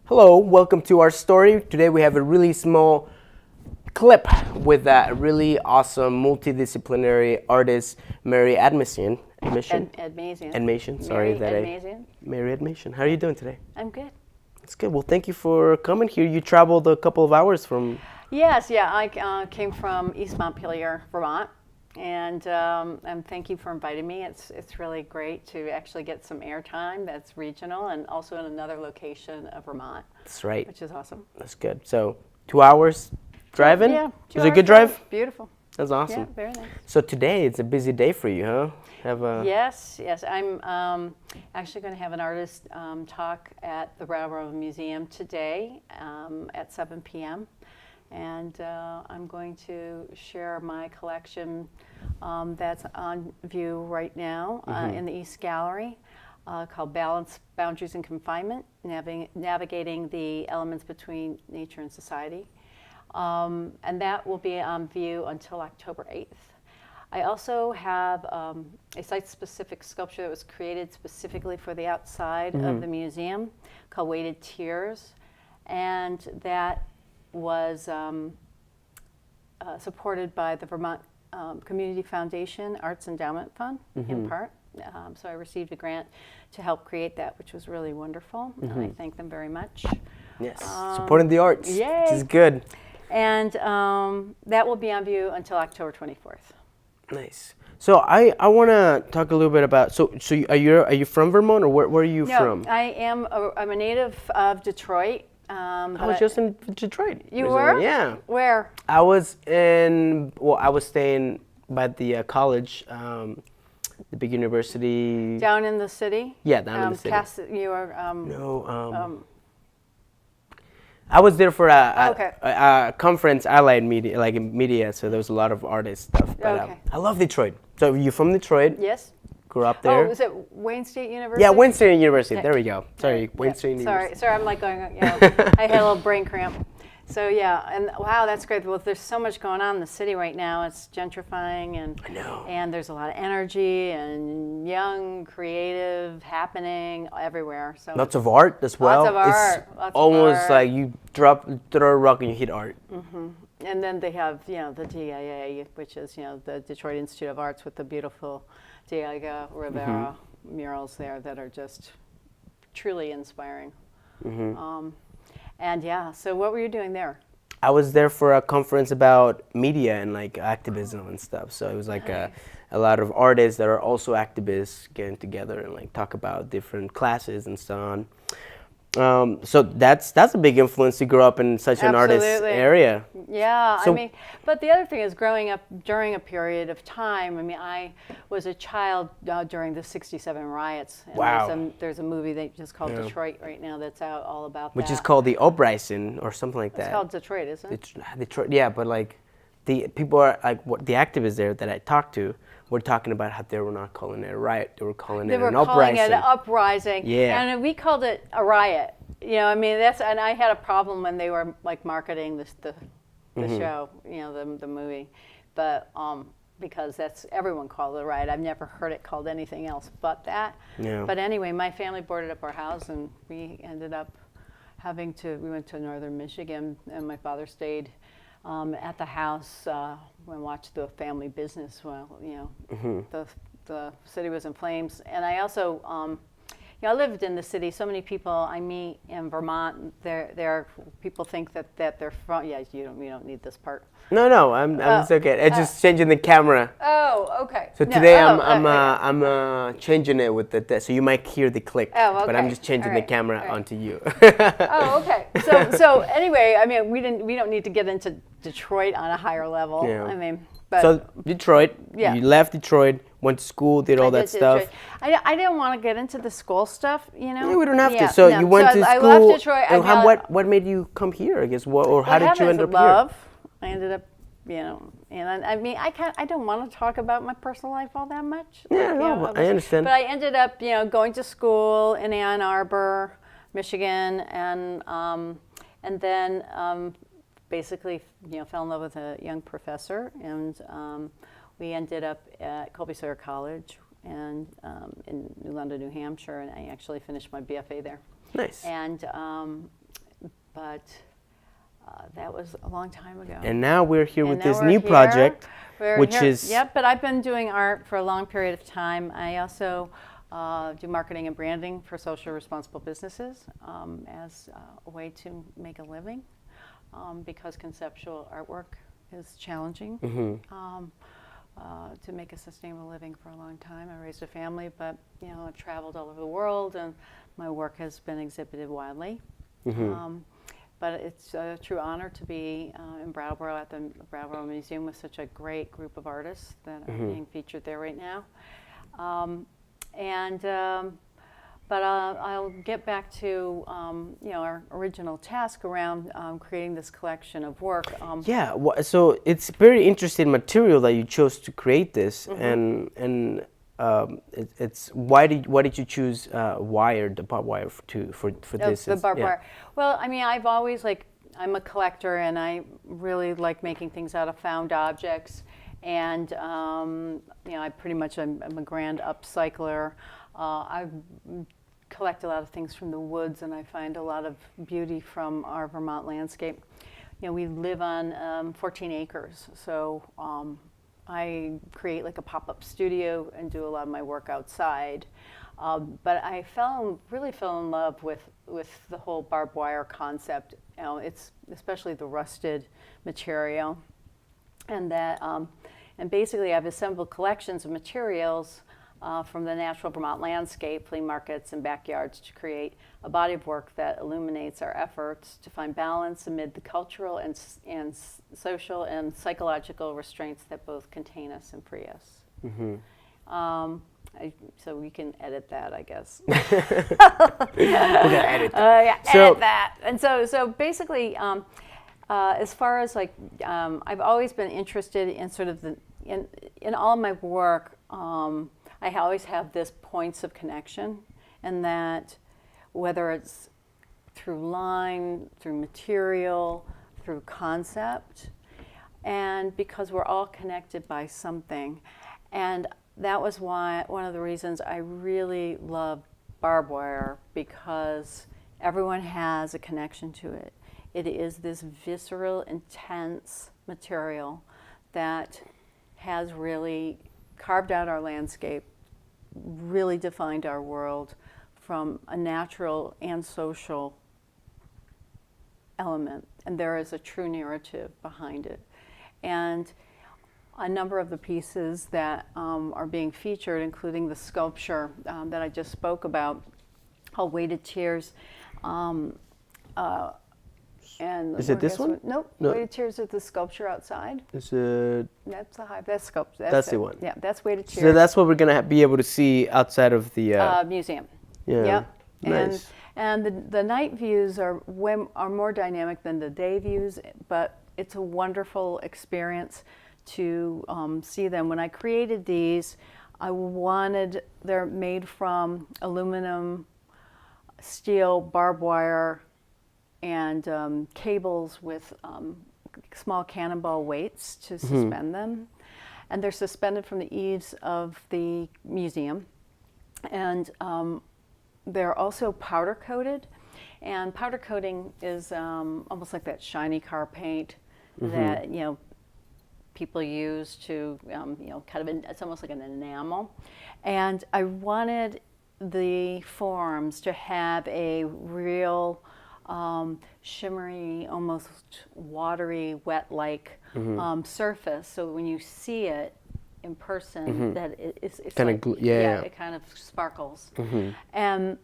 Hello, welcome to our story. Today we have a really small clip with a really awesome multidisciplinary artist, Mary Admission. Admission. Sorry, Mary Admission. How are you doing today? I'm good. That's good. Well, thank you for coming here. You traveled a couple of hours from. Yes, yeah. I came from East Montpelier, Vermont, and thank you for inviting me. It's really great to actually get some airtime that's regional and also in another location of Vermont. That's right. Which is awesome. That's good. So 2 hours driving? Yeah. Was it a good drive? Beautiful. That's awesome. Yeah, very nice. So today it's a busy day for you, huh? Yes. I'm actually going to have an artist talk at the Railroad Museum today at 7 p.m. And I'm going to share my collection that's on view right now in the East Gallery called Balance, Boundaries, and Confinement, Navigating the Elements Between Nature and Society. And that will be on view until October 8th. I also have a site-specific sculpture that was created specifically for the outside of the museum called Weighted Tears, and that was supported by the Vermont Community Foundation Arts Endowment Fund in part. So I received a grant to help create that, which was really wonderful, and I thank them very much. Yes, supporting the arts, yay. Which is good. And that will be on view until October 24th. Nice. So I want to talk a little bit about. So are you from Vermont, or where are you from? No, I'm a native of Detroit. I was just in Detroit. You were? Yeah. Where? I was staying by the college, the big university. Down in the city? Yeah, down in the city. You were. I was there for a conference, Allied Media, like in media. So there was a lot of artist stuff. But I love Detroit. So you're from Detroit? Yes. Grew up there. Oh, is it Wayne State University? Yeah, Wayne State University. There we go. Sorry, Wayne State University. Sorry, I'm like going. I had a little brain cramp. So yeah, and wow, that's great. Well, there's so much going on in the city right now. It's gentrifying, and I know. And there's a lot of energy and young, creative happening everywhere. So lots of art as well. Lots of art. It's almost like you throw a rock and you hit art. And then they have the DIA, which is the Detroit Institute of Arts, with the beautiful Diego Rivera murals there that are just truly inspiring. And so what were you doing there? I was there for a conference about media and like activism and stuff. So it was like a lot of artists that are also activists getting together and like talk about different classes and so on. So that's a big influence to grow up in such an artist area. Yeah, so, but the other thing is growing up during a period of time. I was a child during the '67 riots. And wow. There's a movie they just called Detroit right now that's out all about which that. is called The Uprising or something like that. It's called Detroit, isn't it? Detroit, yeah, but like the people are like the activists there that I talked to were talking about how they were not calling it a riot, they were calling it an uprising. They were calling it an uprising. Yeah. And we called it a riot. And I had a problem when they were like marketing the show, the movie, but because that's everyone called it a riot. I've never heard it called anything else but that. Yeah. But anyway, my family boarded up our house, and we ended up we went to northern Michigan, and my father stayed at the house and watched the family business while the city was in flames. And I also I lived in the city. So many people I meet in Vermont, people think that they're from. Yeah, you don't need this part. No, it's okay. It's just changing the camera. Oh, okay. So today I'm changing it with the so you might hear the click. Oh, okay. But I'm just changing the camera onto you. Oh, okay. So anyway, we don't need to get into Detroit on a higher level. Yeah. But so Detroit, you left Detroit, went to school, did all that stuff. I didn't want to get into the school stuff, Yeah, we don't have to. So you went to school. I left Detroit. And what made you come here? I guess how did you end up here? I ended up, and I don't want to talk about my personal life all that much. Yeah, I understand. But I ended up, going to school in Ann Arbor, Michigan, and then basically, fell in love with a young professor, and we ended up at Colby Sawyer College and in New London, New Hampshire, and I actually finished my BFA there. Nice. And but that was a long time ago. And now we're here And with now this we're new here. project, We're which here. is Yep, but I've been doing art for a long period of time. I also do marketing and branding for social responsible businesses as a way to make a living because conceptual artwork is challenging to make a sustainable living for a long time. I raised a family, but I've traveled all over the world, and my work has been exhibited widely. But it's a true honor to be in Brattleboro at the Brattleboro Museum with such a great group of artists that are being featured there right now. But I'll get back to our original task around creating this collection of work. yeah. So it's very interesting material that you chose to create this, and it's why did you choose the barbed wire for this? The barbed wire. Well, I mean, I've always I'm a collector, and I really like making things out of found objects. And I pretty much I'm a grand upcycler. I collect a lot of things from the woods, and I find a lot of beauty from our Vermont landscape. We live on 14 acres, so I create like a pop-up studio and do a lot of my work outside. But I really fell in love with the whole barbed wire concept. It's especially the rusted material, and that and basically I've assembled collections of materials from the natural Vermont landscape, flea markets, and backyards to create a body of work that illuminates our efforts to find balance amid the cultural and social and psychological restraints that both contain us and free us. So we can edit that, I guess. We're gonna edit that. Edit that. And so basically, as far as I've always been interested in sort of in all my work. I always have this points of connection, and that whether it's through line, through material, through concept, and because we're all connected by something. And that was one of the reasons I really love barbed wire, because everyone has a connection to it. It is this visceral, intense material that has really carved out our landscape, really defined our world from a natural and social element. And there is a true narrative behind it. And a number of the pieces that are being featured, including the sculpture that I just spoke about, called Weighted Tears. And is it this one? Nope. No. Weighted Tears is the sculpture outside. Is it? That's the hive. That's sculpture. That's the one. Yeah, that's Weighted Tears. So that's what we're gonna be able to see outside of the museum. Yeah. Yep. Nice. And the night views are more dynamic than the day views, but it's a wonderful experience to see them. When I created these, they're made from aluminum, steel, barbed wire, and cables with small cannonball weights to suspend them. And they're suspended from the eaves of the museum. And they're also powder coated. And powder coating is almost like that shiny car paint that, people use to, it's almost like an enamel. And I wanted the forms to have a real shimmery, almost watery, wet-like surface. So when you see it in person, that it's kind like, of it kind of sparkles. And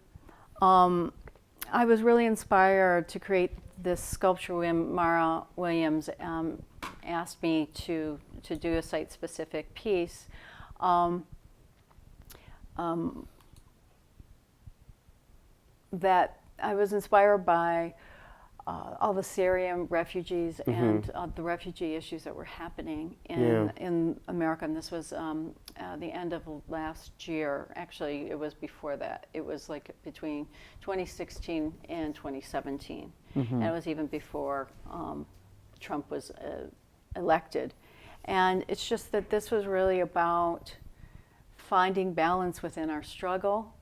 I was really inspired to create this sculpture when Mara Williams asked me to do a site-specific piece. That I was inspired by all the Syrian refugees and the refugee issues that were happening in America. And this was the end of last year. Actually, it was before that. It was like between 2016 and 2017. And it was even before Trump was elected. And it's just that this was really about finding balance within our struggle,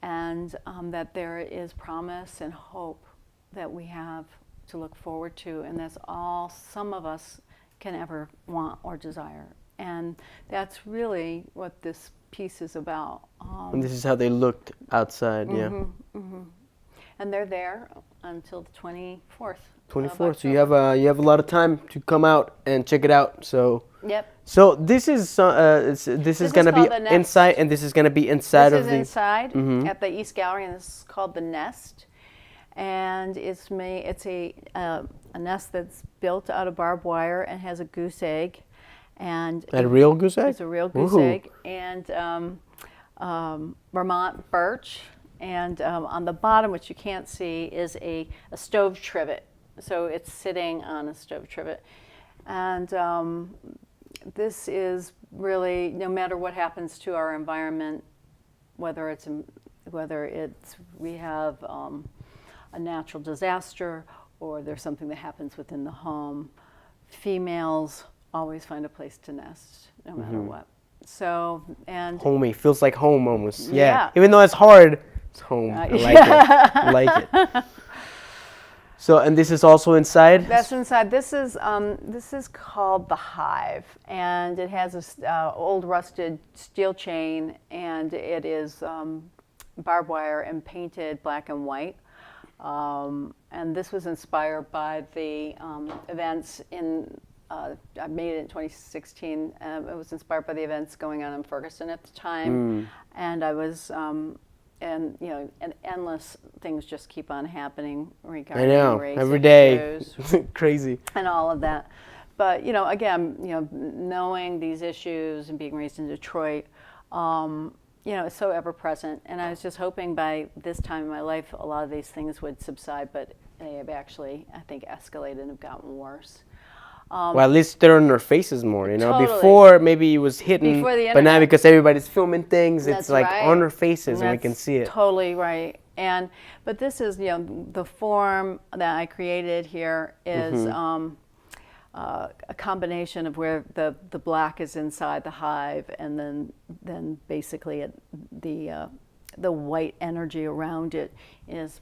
and that there is promise and hope that we have to look forward to, and that's all some of us can ever want or desire. And that's really what this piece is about. And this is how they looked outside, yeah. And they're there until the 24th. 24th. So you have a lot of time to come out and check it out. So Yep. So this is this is gonna be inside, and this is gonna be inside This of is the inside at the East Gallery, and this is called the Nest. And it's a nest that's built out of barbed wire and has a goose egg. And a real goose egg? It's a real goose egg. And Vermont birch. And on the bottom, which you can't see, is a stove trivet. So it's sitting on a stove trivet. And this is really, no matter what happens to our environment, whether we have a natural disaster or there's something that happens within the home, females always find a place to nest, no matter what. So, and homey, feels like home almost. Yeah. Yeah. Even though it's hard, it's home. I like it. I like it. So, and this is also inside? That's inside. This is called the Hive, and it has this old rusted steel chain, and it is barbed wire and painted black and white. And this was inspired by the events I made it in 2016. It was inspired by the events going on in Ferguson at the time, and I was. And endless things just keep on happening regarding race every day, issues, crazy, and all of that. But again, knowing these issues and being raised in Detroit, it's so ever present. And I was just hoping by this time in my life, a lot of these things would subside, but they have actually, I think, escalated and have gotten worse. Well, at least they're on their faces more, Totally. Before maybe it was hidden, but now because everybody's filming things, it's like on their faces and we can see it. Totally right. But this is, the form that I created here is a combination of where the black is inside the hive, and then basically the white energy around it is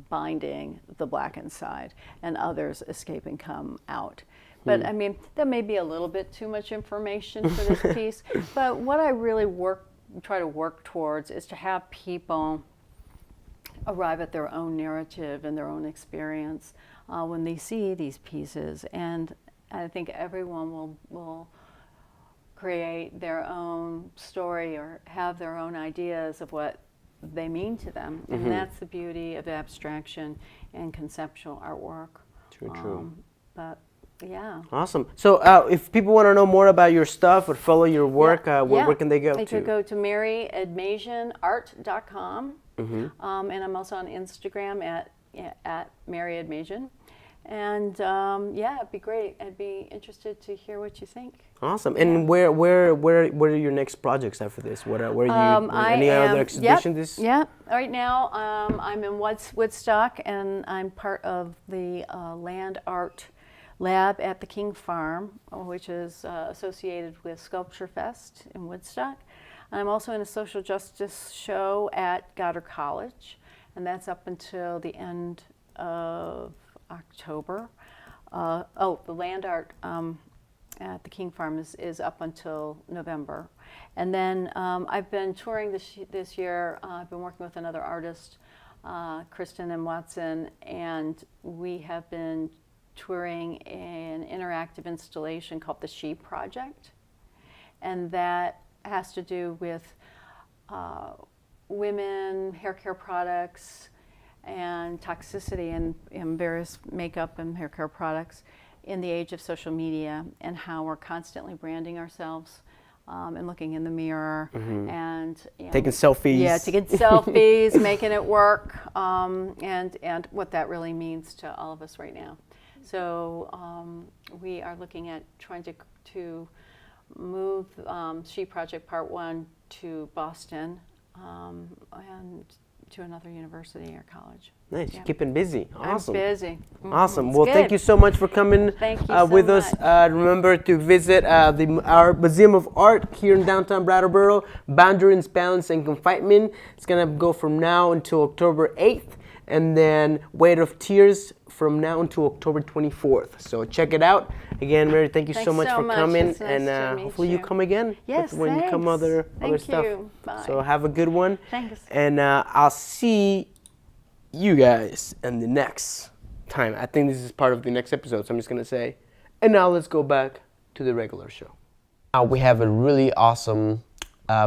binding the black inside, and others escape and come out. But I mean, that may be a little bit too much information for this piece. But what I really try to work towards is to have people arrive at their own narrative and their own experience when they see these pieces. And I think everyone will create their own story or have their own ideas of what they mean to them. And that's the beauty of abstraction and conceptual artwork. True. But yeah. Awesome. So if people want to know more about your stuff or follow your work, where can they go to? They could go to maryadmasianart.com. And I'm also on Instagram at maryadmasian. And it'd be great. I'd be interested to hear what you think. Awesome. And where are your next projects after this? Where are you? Any other exhibitions? Yeah. Right now, I'm in Woodstock, and I'm part of the land art lab at the King Farm, which is associated with Sculpture Fest in Woodstock. And I'm also in a social justice show at Goddard College, and that's up until the end of October. The land art at the King Farm is up until November. And then I've been touring this year. I've been working with another artist, Kristen and Watson, and we have been touring an interactive installation called the She Project. And that has to do with women, hair care products, and toxicity in various makeup and hair care products in the age of social media, and how we're constantly branding ourselves and looking in the mirror and taking selfies. Yeah, taking selfies, making it work, and what that really means to all of us right now. So we are looking at trying to move She Project Part 1 to Boston and to another university or college. Nice, keeping busy. Awesome. I'm busy. Awesome. It's well, good. Thank you so much for coming with us. Remember to visit our Museum of Art here in downtown Brattleboro, Boundaries, Balance, and Confinement. It's going to go from now until October 8th. and then Weight of Tears from now until October 24th. So check it out. Again, Mary, thank you so Thanks much so for much. coming, It's nice and to meet hopefully you you. come again. Yes, when you come other Thank stuff. you. Bye. So have a good one. Thanks. And I'll see you guys in the next time. I think this is part of the next episode, so I'm just gonna say, and now let's go back to the regular show. Now we have a really awesome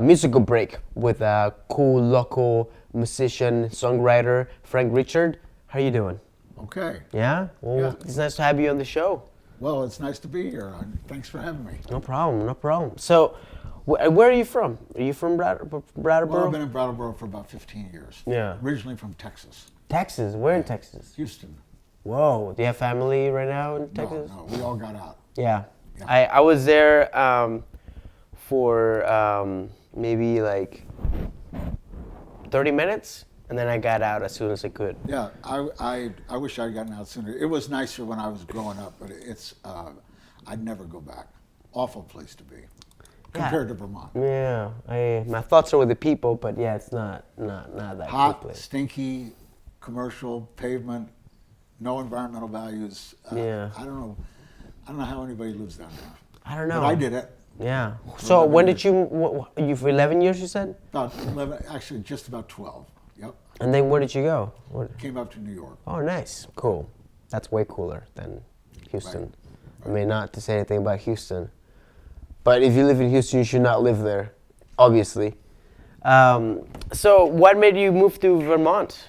musical break with a cool local musician, songwriter, Frank Richard. How are you doing? Okay. Yeah? Well, Yeah. it's nice to have you on the show. Well, it's nice to be here. Thanks for having me. No problem, no problem. So, where are you from? Are you from Brattleboro? Well, I've been in Brattleboro for about 15 years. Yeah. Originally from Texas, Texas? Where in Texas? Houston. Whoa, do you have family right now in Texas? No, we all got out. Yeah. Yeah. I was there for maybe like 30 minutes, and then I got out as soon as I could. Yeah, I wish I'd gotten out sooner. It was nicer when I was growing up, but I'd never go back. Awful place to be compared to Vermont. Yeah, my thoughts are with the people, but yeah, it's not that good Hot, place. stinky, commercial, pavement, no environmental values. Yeah. I don't know how anybody lives down there. I don't know. But I did it. Yeah. So 11 when years. did you for 11 years you said? About 11, actually just about 12. Yep. And then where did you go? Came up to New York. Oh, nice. Cool. That's way cooler than Houston. Right. I mean, not to say anything about Houston, but if you live in Houston, you should not live there, obviously. So what made you move to Vermont?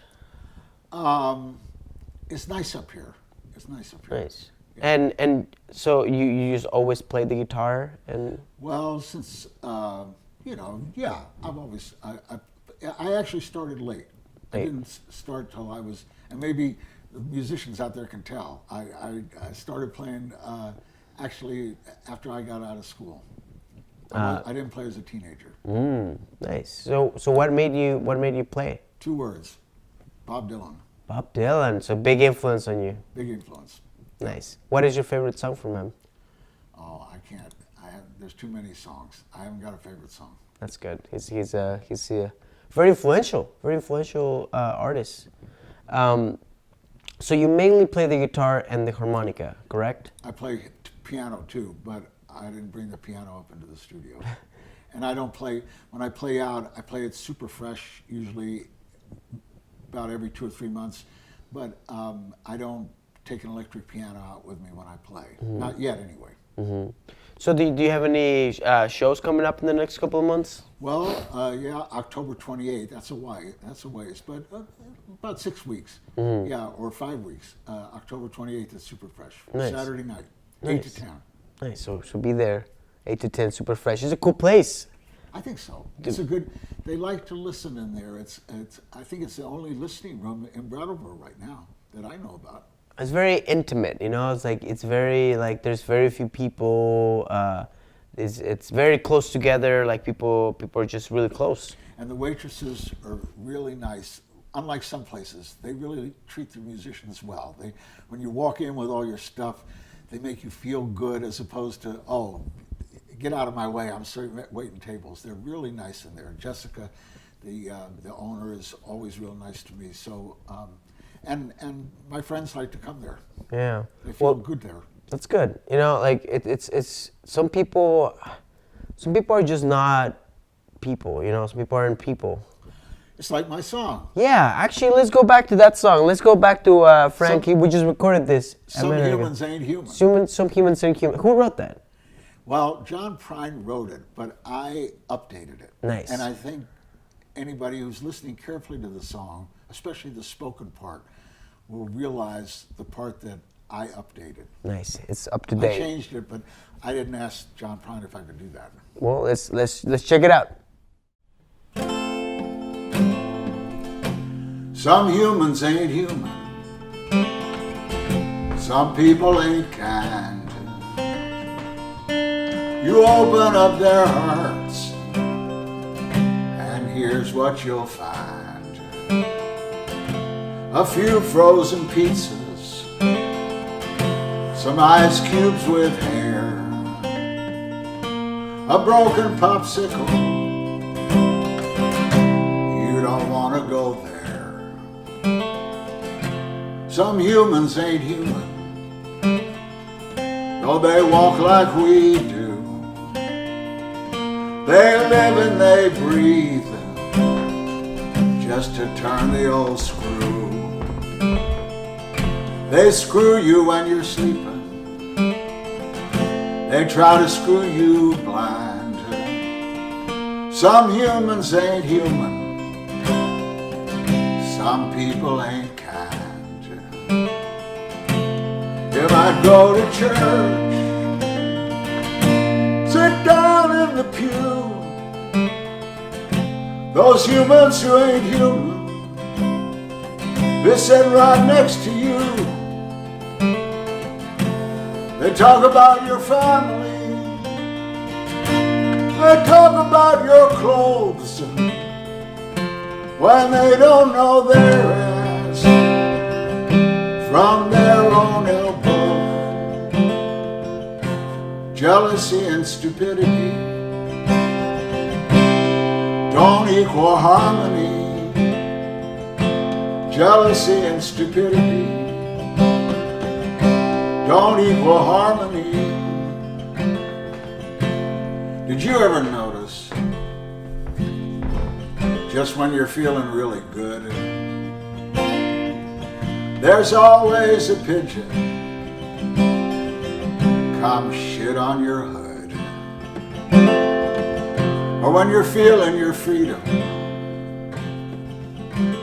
It's nice up here. It's nice up here. Nice. And so you just always played the guitar and Well, since yeah, I've always I actually started late. I Late. didn't start till I was, and maybe the musicians out there can tell. I started playing actually after I got out of school. I didn't play as a teenager. nice. So what made you play? 2 words, Bob Dylan, Bob Dylan. So big influence on you. big influence. Nice. What is your favorite song from him? Oh, I can't. There's too many songs. I haven't got a favorite song. That's good. He's a very influential artist. So you mainly play the guitar and the harmonica, correct? I play piano too, but I didn't bring the piano up into the studio. And I don't play, when I play out, I play it super fresh, usually about every 2 or 3 months. But I don't take an electric piano out with me when I play. Not yet, anyway. So do you have any shows coming up in the next couple of months? Well, yeah, October 28th, that's a ways, but about 6 weeks. Yeah, or 5 weeks. October 28th is Super Fresh, Nice. Saturday night, Nice. 8 to 10. Nice. So be there, 8 to 10, super fresh. It's a cool place. I think so. It's a good. They like to listen in there. I think it's the only listening room in Brattleboro right now that I know about. It's very intimate, you know. It's very like there's very few people. It's very close together. Like people are just really close. And the waitresses are really nice. Unlike some places, they really treat the musicians well. When you walk in with all your stuff, they make you feel good as opposed to, oh, get out of my way, I'm waiting tables. They're really nice in there. Jessica, the owner, is always real nice to me. So, and my friends like to come there. Yeah. They feel good there. That's good. You know, like it's some people are just not people. You know, some people aren't people. It's like my song. Yeah, actually, let's go back to that song. Let's go back to Frankie. We just recorded this. a Some minute ago. humans ain't human. Some humans ain't human. Who wrote that? Well, John Prine wrote it, but I updated it. Nice. And I think anybody who's listening carefully to the song, especially the spoken part, will realize the part that I updated. Nice. It's up to I date. changed it, but I didn't ask John Prine if I could do that. Well, let's check it out. Some humans ain't human. Some people ain't kind. You open up their hearts, and here's what you'll find. A few frozen pizzas, some ice cubes with hair, a broken popsicle. You don't want to go there. Some humans ain't human, though they walk like we do. They live and they breathe just to turn the old screw. They screw you when you're sleeping. They try to screw you blind. Some humans ain't human. Some people ain't kind. If I go to church, sit down in the pew, those humans who ain't human, they sit right next to you. They talk about your family, they talk about your clothes, when they don't know their ass from their own elbow. Jealousy and stupidity don't equal harmony. Jealousy and stupidity don't equal harmony. Did you ever notice, just when you're feeling really good, there's always a pigeon come shit on your hood? Or when you're feeling your freedom,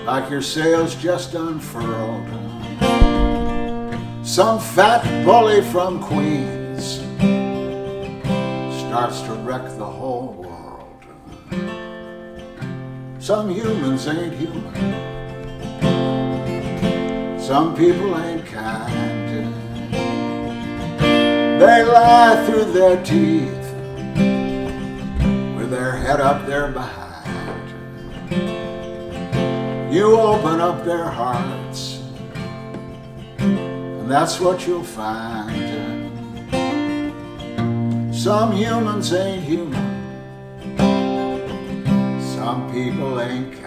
like your sails just unfurled, some fat bully from Queens starts to wreck the whole world. Some humans ain't human. Some people ain't kind. They lie through their teeth with their head up their behind. You open up their hearts, and that's what you'll find. Some humans ain't human. Some people ain't kind.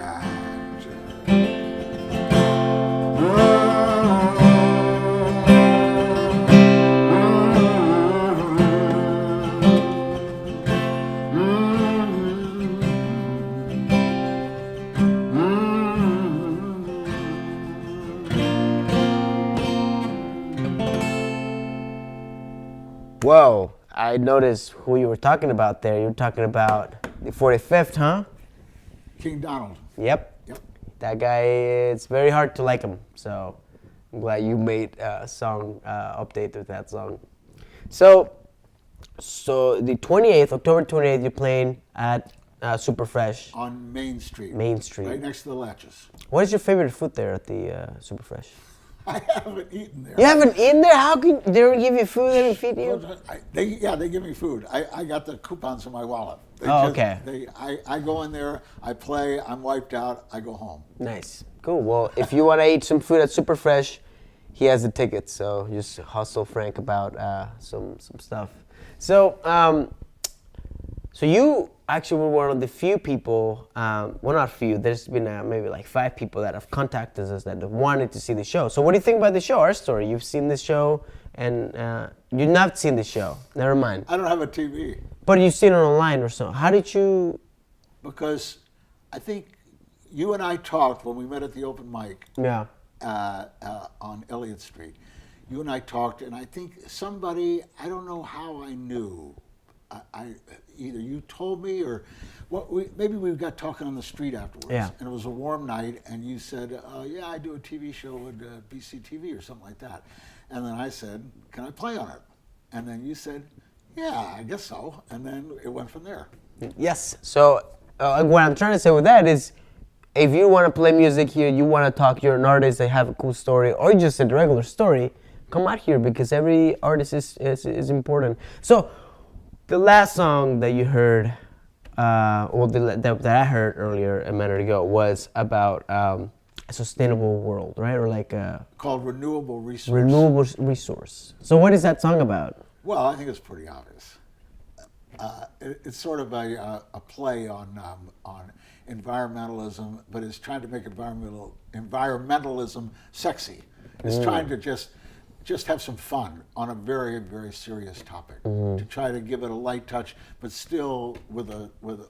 Whoa, I noticed who you were talking about there. You were talking about the 45th, huh? King Donald. Yep. Yep. That guy, it's very hard to like him. So I'm glad you made a song update with that song. So the 28th, October 28th, you're playing at Super Fresh. On Main Street. Main Street. Right next to the Latches. What is your favorite food there at the Super Fresh? I haven't eaten there. You haven't eaten there? How could they don't give you food? They don't feed you? They give me food. I got the coupons in my wallet. Okay. I go in there, I play, I'm wiped out, I go home. Nice. Cool. Well, if you want to eat some food at Super Fresh, he has the tickets. So just hustle Frank about some stuff. So so you actually were one of the few people, well, not few, there's been maybe like 5 people that have contacted us that wanted to see the show. So what do you think about the show, ArtStory? You've seen this show, and you've not seen the show. Never mind. I don't have a TV. But you've seen it online or so. How did you? Because I think you and I talked when we met at the open mic. Yeah. On Elliott Street. You and I talked, and I think somebody, I don't know how I knew. I either you told me or maybe we got talking on the street afterwards. Yeah. And it was a warm night, and you said, yeah, I do a TV show at BCTV or something like that. And then I said, can I play on it? And then you said, yeah, I guess so. And then it went from there. Yes. So what I'm trying to say with that is, if you want to play music here, you want to talk, you're an artist, they have a cool story, or just a regular story, come out here, because every artist is important. So the last song that you heard, that I heard earlier a minute ago, was about a sustainable world, right? Or like called Renewable Resource. Renewable Resource. So what is that song about? Well, I think it's pretty obvious. It's sort of a play on environmentalism, but it's trying to make environmentalism sexy. It's trying to just have some fun on a very, very serious topic. To try to give it a light touch, but still with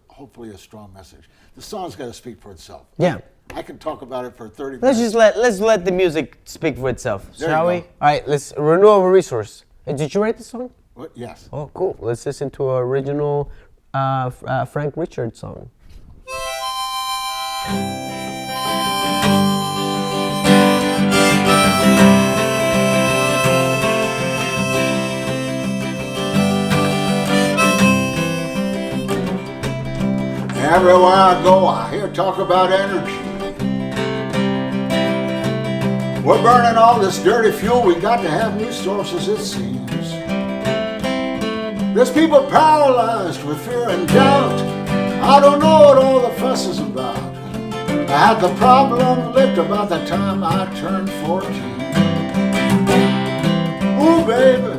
hopefully a strong message. The song's got to speak for itself. Yeah. I can talk about it for 30 Let's minutes. let's let the music speak for itself, There shall you we? go. All right, let's Renewable Resource. Did you write the song? What? Yes. Oh, cool. Let's listen to an original Frank Richards song. Everywhere I go, I hear talk about energy. We're burning all this dirty fuel. We got to have new sources, it seems. There's people paralyzed with fear and doubt. I don't know what all the fuss is about. I had the problem licked about the time I turned 14. Ooh, baby,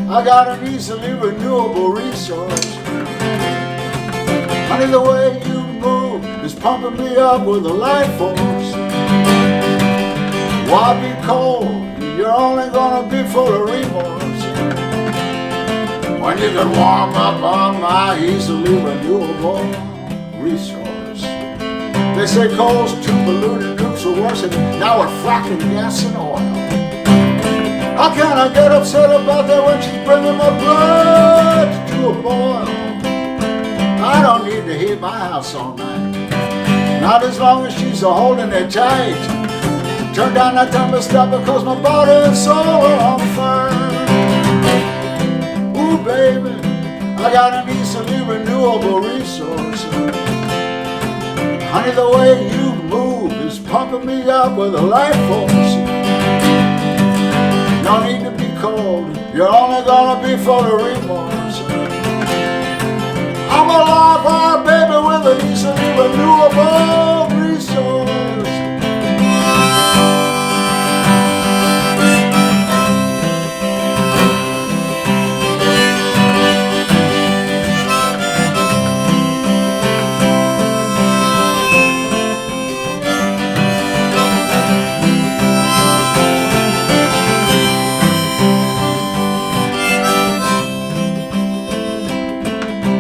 I got an easily renewable resource. Honey, the way you move is pumping me up with a life force. Why be cold? You're only gonna be full of remorse. When you can warm up on my easily renewable resource. They say coal's too polluted, nukes are worse, and now we're fracking gas and oil. How can I get upset about that when she's bringing my blood to a boil? I don't need to heat my house all night, not as long as she's holding it tight. Turn down that thermostat because my body and soul are on fire. Ooh, baby, I got an easily renewable resource. Honey, the way you move is pumping me up with a life force. No need to be cold, you're only gonna be full of remorse. I'm a live wire, baby, with an easily renewable resource.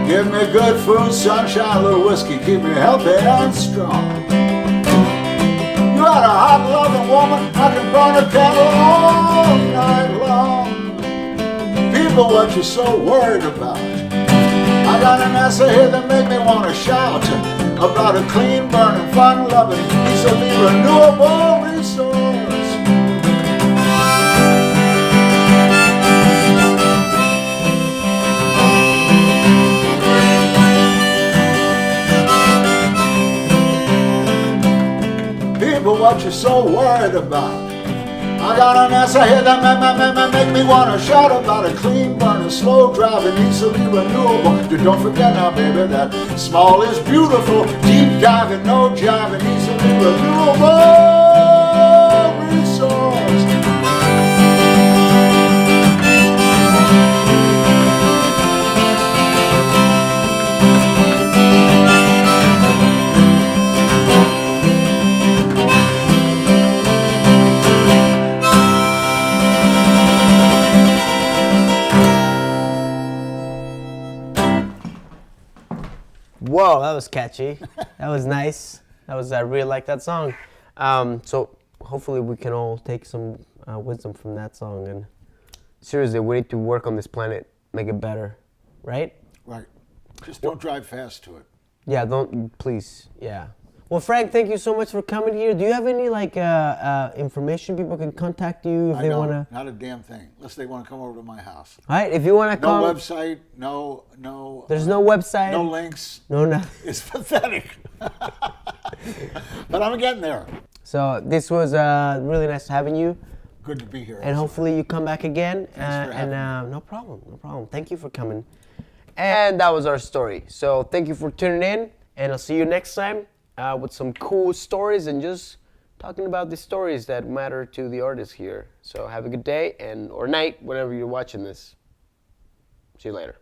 Give me good food, sunshine, a little whiskey, keep me healthy and strong. You got a hot, loving woman, I can burn a candle all night long. People, what you so worried about? I got an answer here that make me want to shout about a clean, burning, fun-loving, easily renewable resource. People, what you so worried about? I got an answer here that make me want to shout about a clean burning, slow driving, easily renewable. Don't forget now, baby, that small is beautiful, deep diving, no jiving, easily renewable resource. Whoa, that was catchy. That was nice. I really like that song. So hopefully we can all take some wisdom from that song. And seriously, we need to work on this planet, make it better, right? Right. Just don't drive fast to it. Yeah, please. Yeah. Well, Frank, thank you so much for coming here. Do you have any information people can contact you if they want to? Not a damn thing, unless they want to come over to my house. All right, if you want to come. No website, no. There's no website. No links. No nothing. It's pathetic. But I'm getting there. So this was really nice having you. Good to be here. And hopefully you come back again. Thanks for having me. No problem. Thank you for coming. And that was our story. So thank you for tuning in, and I'll see you next time with some cool stories and just talking about the stories that matter to the artists here. So have a good day or night whenever you're watching this. See you later.